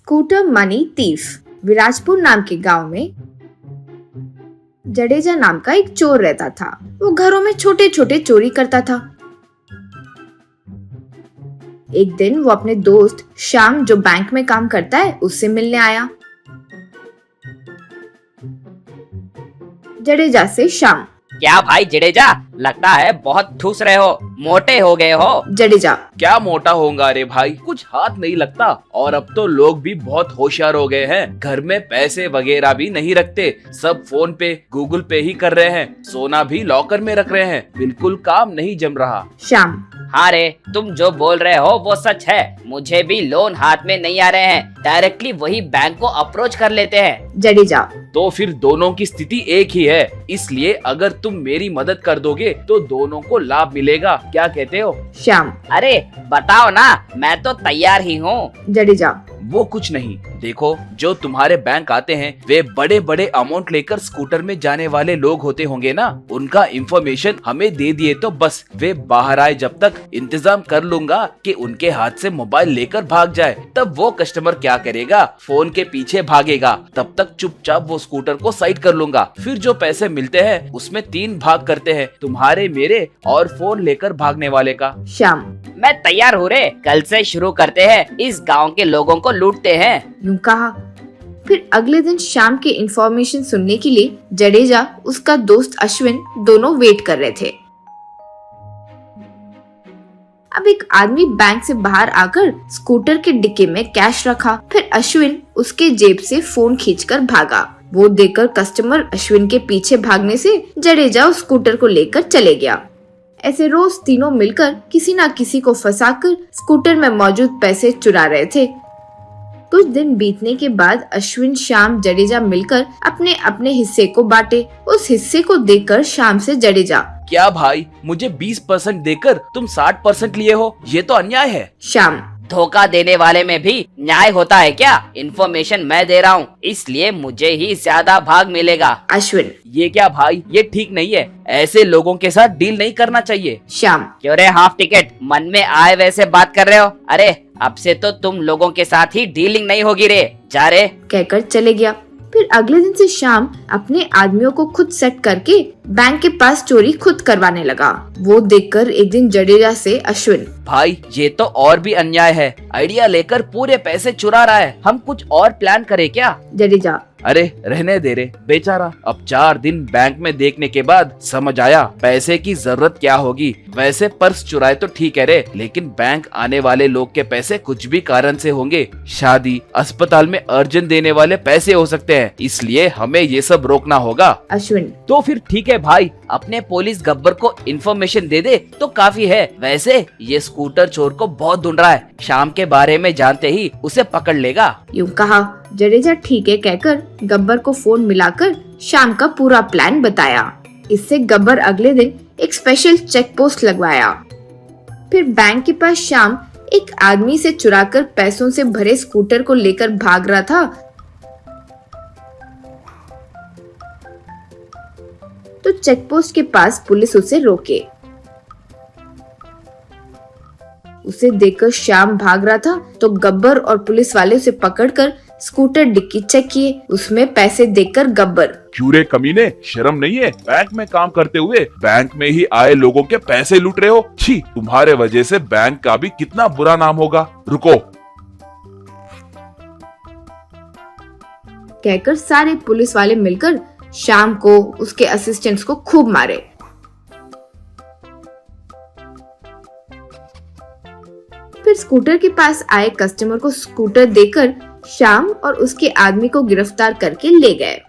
Scooter money तीफ। Virajpur नाम के गांव में जडेजा नाम का एक चोर रहता था। वो घरों में छोटे छोटे चोरी करता था। एक दिन वो अपने दोस्त श्याम जो बैंक में काम करता है उससे मिलने आया। जडेजा से श्याम। क्या भाई जडेजा, लगता है बहुत ठूस रहे हो, मोटे हो गए हो। जडेजा। क्या मोटा होगा रे भाई, कुछ हाथ नहीं लगता। और अब तो लोग भी बहुत होशियार हो गए हैं, घर में पैसे वगैरह भी नहीं रखते, सब फोन पे गूगल पे ही कर रहे हैं, सोना भी लॉकर में रख रहे हैं, बिल्कुल काम नहीं जम रहा। श्याम। हाँ रे, तुम जो बोल रहे हो वो सच है। मुझे भी लोन हाथ में नहीं आ रहे हैं, डायरेक्टली वही बैंक को अप्रोच कर लेते हैं। जडेजा। तो फिर दोनों की स्थिति एक ही है, इसलिए अगर तुम मेरी मदद कर दोगे तो दोनों को लाभ मिलेगा। क्या कहते हो? श्याम। अरे बताओ ना, मैं तो तैयार ही हूँ। जडेजा। वो कुछ नहीं, देखो जो तुम्हारे बैंक आते हैं वे बड़े बड़े अमाउंट लेकर स्कूटर में जाने वाले लोग होते होंगे ना, उनका इंफॉर्मेशन हमें दे दिए तो बस वे बाहर आए जब तक इंतजाम कर लूंगा कि उनके हाथ से मोबाइल लेकर भाग जाए। तब वो कस्टमर क्या करेगा, फोन के पीछे भागेगा, तब तक चुपचाप वो स्कूटर को साइड कर लूंगा। फिर जो पैसे मिलते हैं उसमें 3 भाग करते हैं, तुम्हारे, मेरे और फोन लेकर भागने वाले का। श्याम। मैं तैयार हूँ रे, कल से शुरू करते हैं, इस गांव के लोगों को लूटते हैं। यूं कहा। फिर अगले दिन शाम के इंफॉर्मेशन सुनने के लिए जडेजा उसका दोस्त अश्विन दोनों वेट कर रहे थे। अब एक आदमी बैंक से बाहर आकर स्कूटर के डिक्की में कैश रखा। फिर अश्विन उसके जेब से फोन खींचकर भागा। वो देखकर कस्टमर अश्विन के पीछे भागने से जडेजा उस स्कूटर को लेकर चले गया। ऐसे रोज तीनों मिलकर किसी न किसी को फंसाकर स्कूटर में मौजूद पैसे चुरा रहे थे। कुछ दिन बीतने के बाद अश्विन, श्याम, जडेजा मिलकर अपने अपने हिस्से को बांटे। उस हिस्से को देखकर श्याम से जडेजा। क्या भाई, मुझे 20% देकर तुम 60% लिए हो, ये तो अन्याय है। श्याम। धोखा देने वाले में भी न्याय होता है क्या? इन्फॉर्मेशन मैं दे रहा हूँ, इसलिए मुझे ही ज्यादा भाग मिलेगा। अश्विन। ये क्या भाई, ये ठीक नहीं है, ऐसे लोगों के साथ डील नहीं करना चाहिए। श्याम। क्यों रे हाफ टिकट, मन में आए वैसे बात कर रहे हो? अरे अब से तो तुम लोगों के साथ ही डीलिंग नहीं होगी रे, जा रे। कहकर चले गया। फिर अगले दिन से श्याम अपने आदमियों को खुद सेट करके बैंक के पास चोरी खुद करवाने लगा। वो देखकर एक दिन जडेजा से अश्विन। भाई ये तो और भी अन्याय है, आइडिया लेकर पूरे पैसे चुरा रहा है, हम कुछ और प्लान करें क्या? जडेजा। अरे रहने दे रे बेचारा, अब 4 दिन बैंक में देखने के बाद समझ आया पैसे की जरूरत क्या होगी। वैसे पर्स चुराए तो ठीक है रे, लेकिन बैंक आने वाले लोग के पैसे कुछ भी कारण से होंगे, शादी, अस्पताल में अर्जेंट देने वाले पैसे हो सकते हैं, इसलिए हमें ये सब रोकना होगा। अश्विन। तो फिर ठीक है भाई, अपने पुलिस गब्बर को इन्फॉर्मेशन दे दे तो काफी है। वैसे ये स्कूटर चोर को बहुत ढूंढ रहा है, शाम के बारे में जानते ही उसे पकड़ लेगा। यूं कहा। जडेजा ठीक है कहकर गब्बर को फोन मिलाकर शाम का पूरा प्लान बताया। इससे गब्बर अगले दिन एक स्पेशल चेक पोस्ट लगवाया। फिर बैंक के पास शाम एक आदमी से चुराकर पैसों से भरे स्कूटर को लेकर भाग रहा था। तो चेक पोस्ट के पास पुलिस उसे रोके। उसे देखकर श्याम भाग रहा था तो गब्बर और पुलिस वाले उसे पकड़कर स्कूटर डिक्की चेक किए। उसमें पैसे देखकर गब्बर। क्यों रे कमीने, शर्म नहीं है? बैंक में काम करते हुए बैंक में ही आए लोगों के पैसे लूट रहे हो। छी, तुम्हारे वजह से बैंक का भी कितना बुरा नाम होगा। रुको। कहकर सारे पुलिस वाले मिलकर श्याम को, उसके असिस्टेंट्स को खूब मारे। फिर स्कूटर के पास आए कस्टमर को स्कूटर देकर श्याम और उसके आदमी को गिरफ्तार करके ले गए।